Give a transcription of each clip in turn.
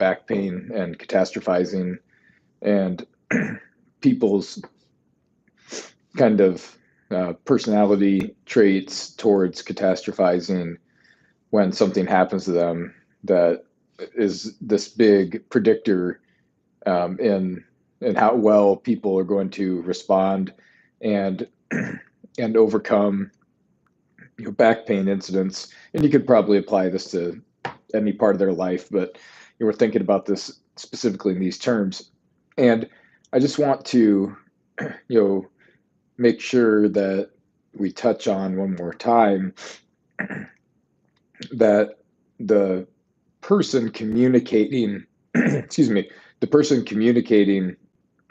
back pain and catastrophizing and people's kind of personality traits towards catastrophizing when something happens to them that is this big predictor in how well people are going to respond and and overcome back pain incidents. And you could probably apply this to any part of their life, but we're thinking about this specifically in these terms. And I just want to make sure that we touch on one more time that the person communicating, excuse me, the person communicating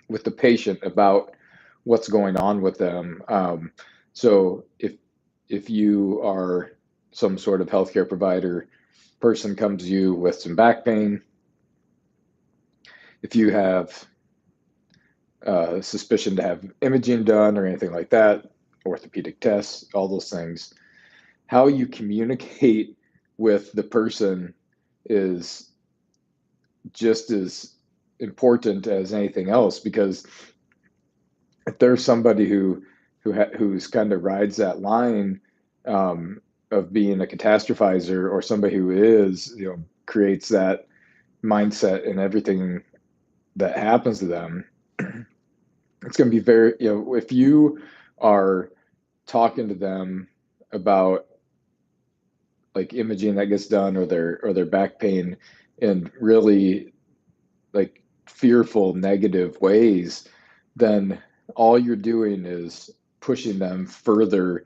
with the patient about what's going on with them. So if you are some sort of healthcare provider, person comes to you with some back pain, if you have suspicion to have imaging done or anything like that, orthopedic tests, all those things, how you communicate with the person is just as important as anything else, because if there's somebody who's kind of rides that line of being a catastrophizer, or somebody who is creates that mindset in everything that happens to them, it's going to be very, if you are talking to them about like imaging that gets done or their back pain in really like fearful, negative ways, then all you're doing is pushing them further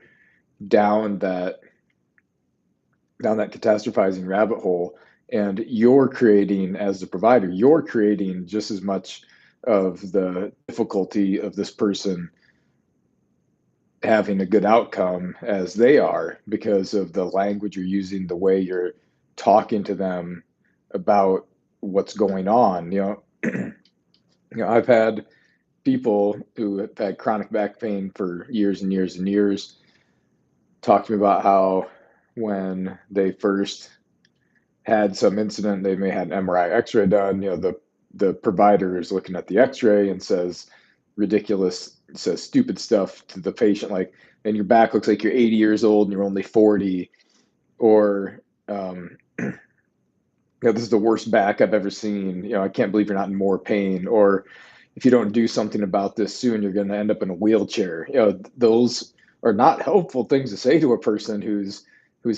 down that catastrophizing rabbit hole. And you're creating, as the provider, you're creating just as much of the difficulty of this person having a good outcome as they are, because of the language you're using, the way you're talking to them about what's going on. I've had people who have had chronic back pain for years and years and years talk to me about how when they first had some incident, they may have an MRI X-ray done, the provider is looking at the X-ray and says stupid stuff to the patient, like, and your back looks like you're 80 years old and you're only 40, or this is the worst back I've ever seen. I can't believe you're not in more pain. Or if you don't do something about this soon, you're going to end up in a wheelchair. Those are not helpful things to say to a person who's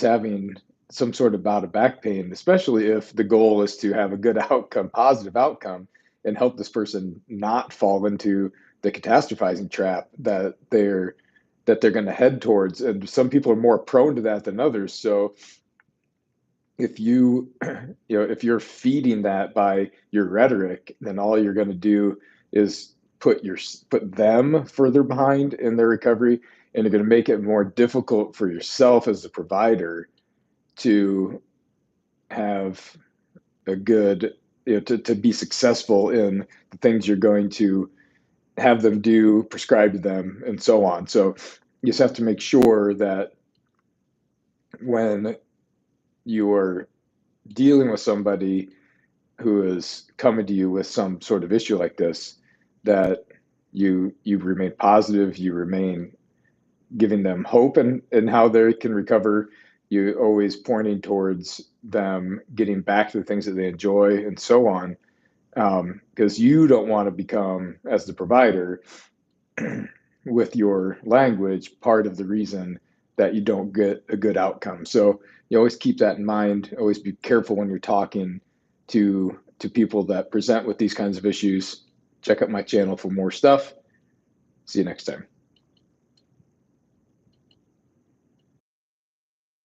having some sort of bout of back pain, especially if the goal is to have a good outcome, positive outcome, and help this person not fall into the catastrophizing trap that they're going to head towards. And some people are more prone to that than others. So if if you're feeding that by your rhetoric, then all you're going to do is put them further behind in their recovery, and you're going to make it more difficult for yourself as a provider to have a good, to be successful in the things you're going to have them do, prescribe to them, and so on. So you just have to make sure that when you're dealing with somebody who is coming to you with some sort of issue like this, that you remain positive, you remain giving them hope and how they can recover. You always pointing towards them getting back to the things that they enjoy and so on, because you don't want to become, as the provider, with your language, part of the reason that you don't get a good outcome. So you always keep that in mind. Always be careful when you're talking to people that present with these kinds of issues. Check out my channel for more stuff. See you next time.